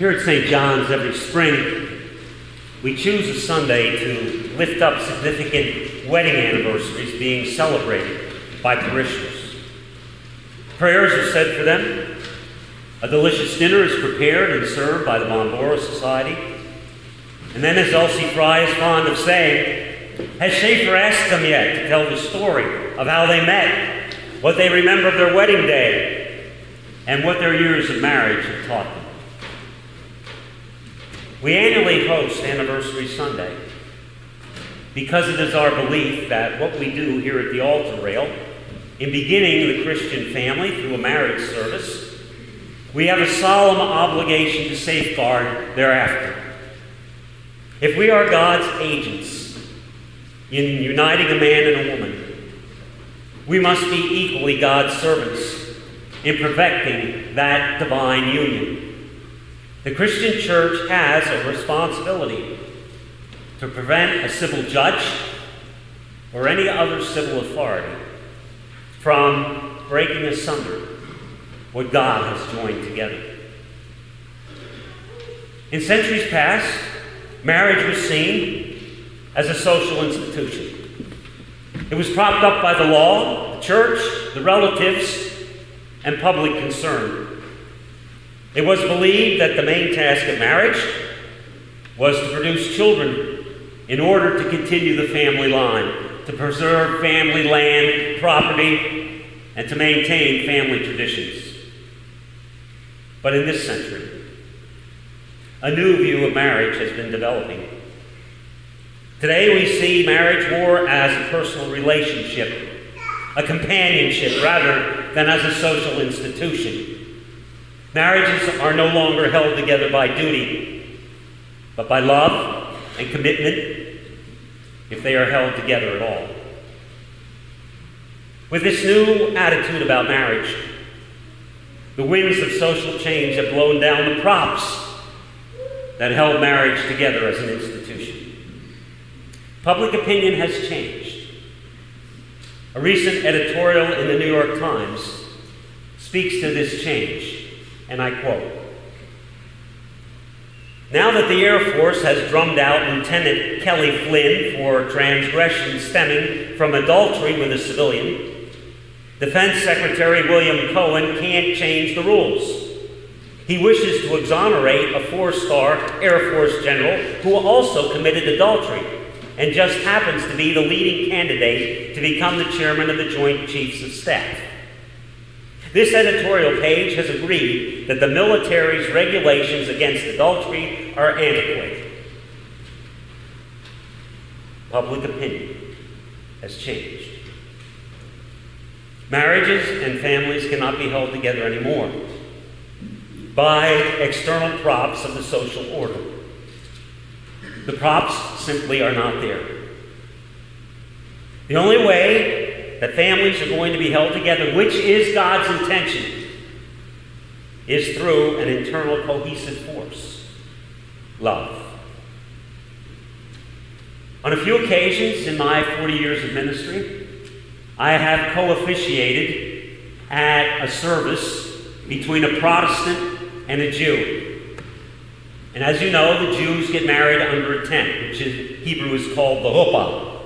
Here at St. John's every spring, we choose a Sunday to lift up significant wedding anniversaries being celebrated by parishioners. Prayers are said for them. A delicious dinner is prepared and served by the Monboro Society. And then, as Elsie Fry is fond of saying, has Schaeffer asked them yet to tell the story of how they met, what they remember of their wedding day, and what their years of marriage have taught them? We annually host Anniversary Sunday because it is our belief that what we do here at the altar rail, in beginning the Christian family through a marriage service, we have a solemn obligation to safeguard thereafter. If we are God's agents in uniting a man and a woman, we must be equally God's servants in perfecting that divine union. The Christian church has a responsibility to prevent a civil judge or any other civil authority from breaking asunder what God has joined together. In centuries past, marriage was seen as a social institution. It was propped up by the law, the church, the relatives, and public concern. It was believed that the main task of marriage was to produce children in order to continue the family line, to preserve family land, property, and to maintain family traditions. But in this century, a new view of marriage has been developing. Today we see marriage more as a personal relationship, a companionship rather than as a social institution. Marriages are no longer held together by duty, but by love and commitment, if they are held together at all. With this new attitude about marriage, the winds of social change have blown down the props that held marriage together as an institution. Public opinion has changed. A recent editorial in the New York Times speaks to this change, and I quote, "Now that the Air Force has drummed out Lieutenant Kelly Flynn for transgressions stemming from adultery with a civilian, Defense Secretary William Cohen can't change the rules. He wishes to exonerate a 4-star Air Force general who also committed adultery and just happens to be the leading candidate to become the chairman of the Joint Chiefs of Staff. This editorial page has agreed that the military's regulations against adultery are antiquated." Public opinion has changed. Marriages and families cannot be held together anymore by external props of the social order. The props simply are not there. The only way that families are going to be held together, which is God's intention, is through an internal cohesive force, love. On a few occasions in my 40 years of ministry, I have co-officiated at a service between a Protestant and a Jew. And as you know, the Jews get married under a tent, which in Hebrew is called the huppah.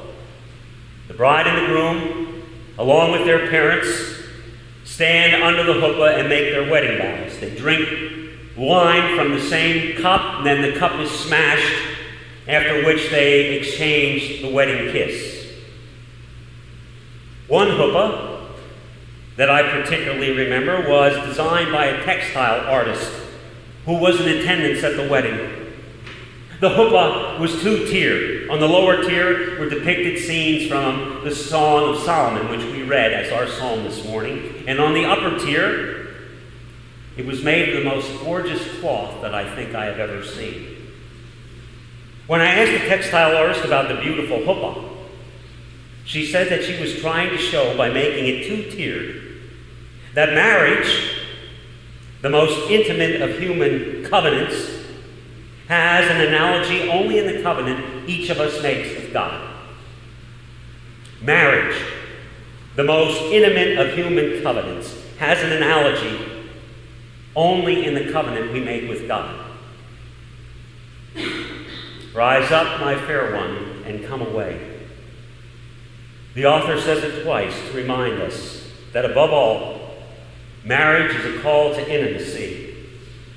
The bride and the groom, along with their parents, stand under the huppah and make their wedding vows. They drink wine from the same cup, and then the cup is smashed, after which they exchange the wedding kiss. One huppah that I particularly remember was designed by a textile artist who was in attendance at the wedding. The huppah was two-tiered. On the lower tier were depicted scenes from the Song of Solomon, which we read as our psalm this morning. And on the upper tier, it was made of the most gorgeous cloth that I think I have ever seen. When I asked the textile artist about the beautiful huppah, she said that she was trying to show, by making it two-tiered, that marriage, the most intimate of human covenants, has an analogy only in the covenant each of us makes with God. Marriage, the most intimate of human covenants, has an analogy only in the covenant we make with God. Rise up, my fair one, and come away. The author says it twice to remind us that above all, marriage is a call to intimacy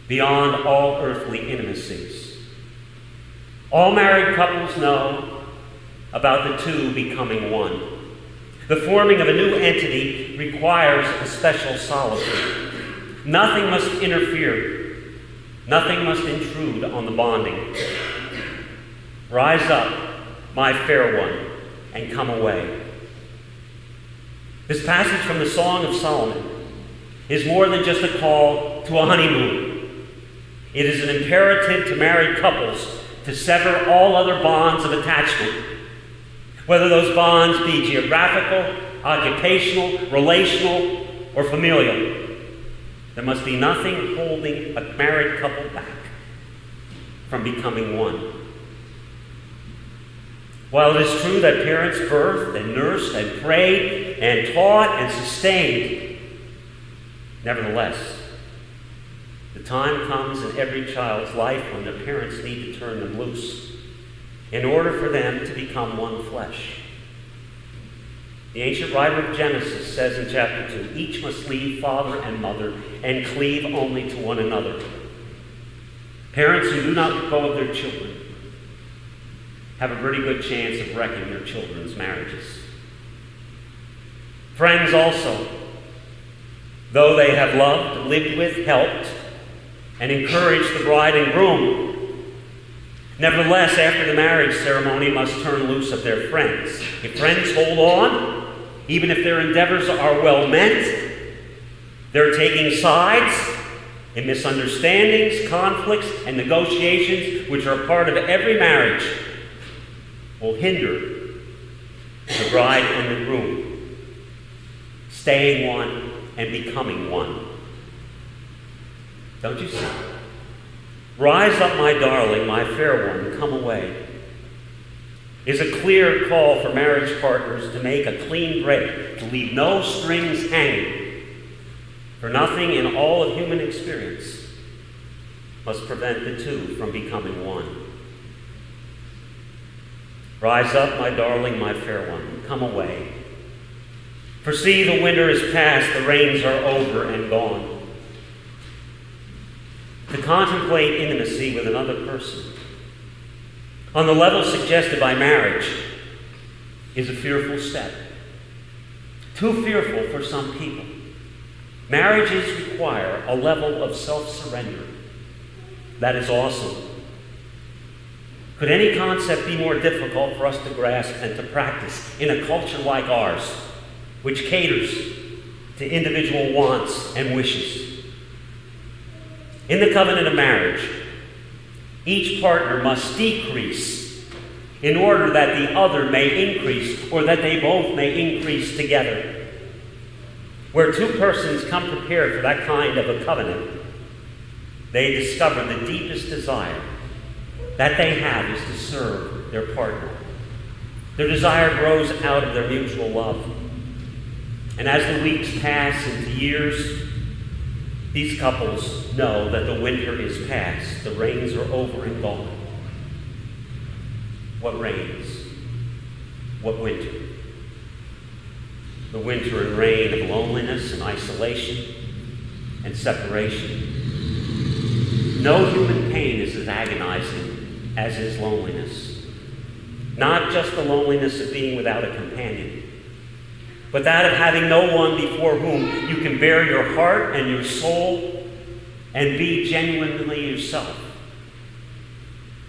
beyond all earthly intimacies. All married couples know about the two becoming one. The forming of a new entity requires a special solitude. Nothing must interfere. Nothing must intrude on the bonding. Rise up, my fair one, and come away. This passage from the Song of Solomon is more than just a call to a honeymoon. It is an imperative to married couples to sever all other bonds of attachment, whether those bonds be geographical, occupational, relational, or familial. There must be nothing holding a married couple back from becoming one. While it is true that parents birthed and nursed and prayed and taught and sustained, nevertheless, the time comes in every child's life when their parents need to turn them loose in order for them to become one flesh. The ancient writer of Genesis says in chapter 2, each must leave father and mother and cleave only to one another. Parents who do not let go of their children have a pretty good chance of wrecking their children's marriages. Friends also, though they have loved, lived with, helped, and encouraged the bride and groom, nevertheless, after the marriage ceremony, must turn loose of their friends. If friends hold on, even if their endeavors are well meant, they're taking sides in misunderstandings, conflicts, and negotiations, which are part of every marriage, will hinder the bride and the groom staying one and becoming one. Don't you see? Rise up, my darling, my fair one, come away, is a clear call for marriage partners to make a clean break, to leave no strings hanging. For nothing in all of human experience must prevent the two from becoming one. Rise up, my darling, my fair one, come away. For see, the winter is past, the rains are over and gone. To contemplate intimacy with another person on the level suggested by marriage is a fearful step. Too fearful for some people. Marriages require a level of self-surrender that is awesome. Could any concept be more difficult for us to grasp and to practice in a culture like ours, which caters to individual wants and wishes? In the covenant of marriage, each partner must decrease in order that the other may increase, or that they both may increase together. Where two persons come prepared for that kind of a covenant, they discover the deepest desire that they have is to serve their partner. Their desire grows out of their mutual love. And as the weeks pass into years, these couples know that the winter is past, the rains are over and gone. What rains? What winter? The winter and rain of loneliness and isolation and separation. No human pain is as agonizing as is loneliness. Not just the loneliness of being without a companion, but that of having no one before whom you can bare your heart and your soul and be genuinely yourself.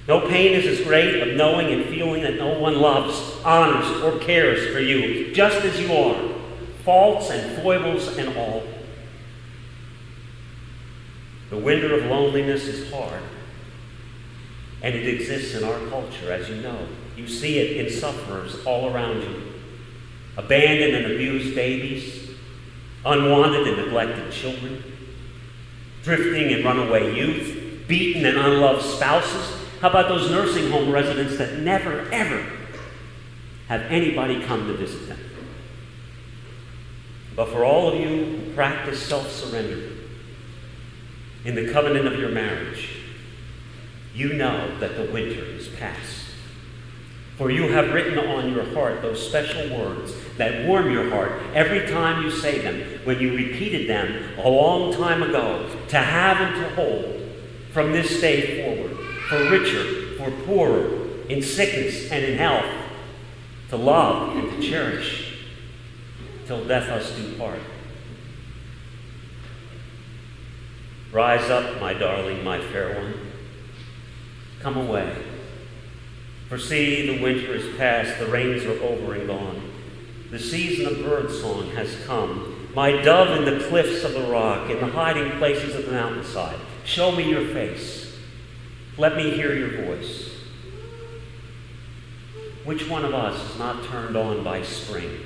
No pain is as great of knowing and feeling that no one loves, honors, or cares for you, just as you are, faults and foibles and all. The winter of loneliness is hard, and it exists in our culture, as you know. You see it in sufferers all around you. Abandoned and abused babies, unwanted and neglected children, drifting and runaway youth, beaten and unloved spouses. How about those nursing home residents that never, ever have anybody come to visit them? But for all of you who practice self-surrender in the covenant of your marriage, you know that the winter is past. For you have written on your heart those special words that warm your heart every time you say them, when you repeated them a long time ago, to have and to hold from this day forward, for richer, for poorer, in sickness and in health, to love and to cherish, till death us do part. Rise up, my darling, my fair one. Come away. For see, the winter is past, the rains are over and gone. The season of birdsong has come. My dove in the cliffs of the rock, in the hiding places of the mountainside, show me your face. Let me hear your voice. Which one of us is not turned on by spring?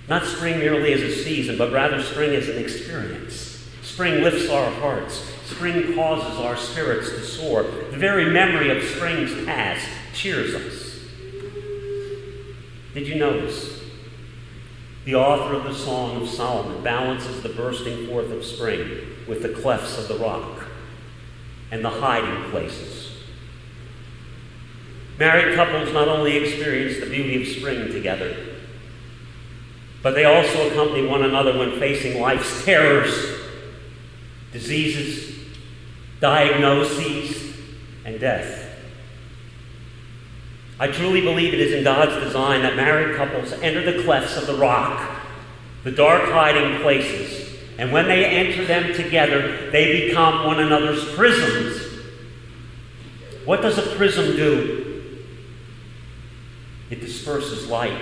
Not spring merely as a season, but rather spring as an experience. Spring lifts our hearts. Spring causes our spirits to soar. The very memory of spring's past cheers us. Did you notice? The author of the Song of Solomon balances the bursting forth of spring with the clefts of the rock and the hiding places. Married couples not only experience the beauty of spring together, but they also accompany one another when facing life's terrors, diseases, diagnoses, and death. I truly believe it is in God's design that married couples enter the clefts of the rock, the dark hiding places, and when they enter them together, they become one another's prisms. What does a prism do? It disperses light.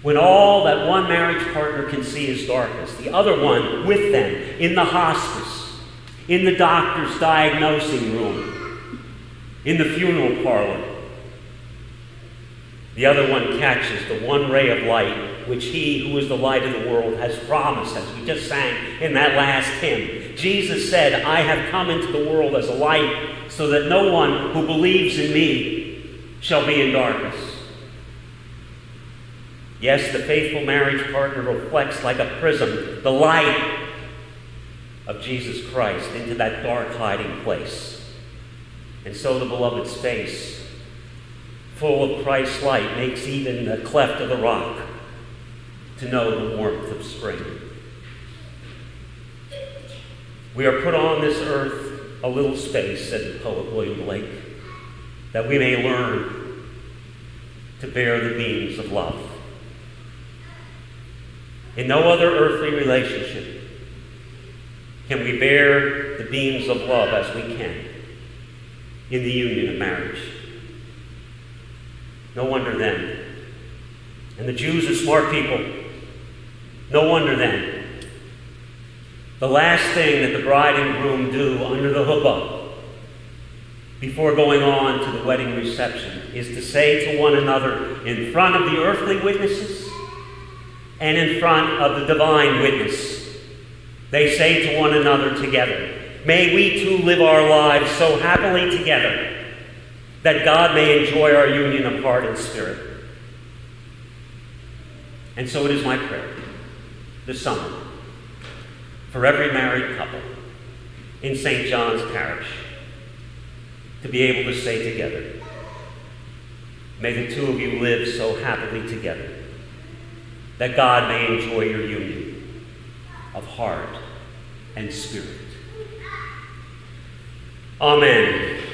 When all that one marriage partner can see is darkness, the other one with them in the hospice, in the doctor's diagnosing room, in the funeral parlor, the other one catches the one ray of light which he who is the light of the world has promised, as we just sang in that last hymn. Jesus said, I have come into the world as a light so that no one who believes in me shall be in darkness. Yes, the faithful marriage partner reflects like a prism the light of Jesus Christ into that dark hiding place. And so the beloved's face, full of Christ's light, makes even the cleft of the rock to know the warmth of spring. We are put on this earth a little space, said the poet William Blake, that we may learn to bear the beams of love. In no other earthly relationship can we bear the beams of love as we can in the union of marriage. No wonder then. And the Jews are smart people. No wonder then. The last thing that the bride and groom do under the huppah before going on to the wedding reception is to say to one another in front of the earthly witnesses and in front of the divine witness, they say to one another together, may we too live our lives so happily together that God may enjoy our union of heart and spirit. And so it is my prayer this summer for every married couple in St. John's Parish to be able to say together, may the two of you live so happily together that God may enjoy your union of heart and spirit. Amen.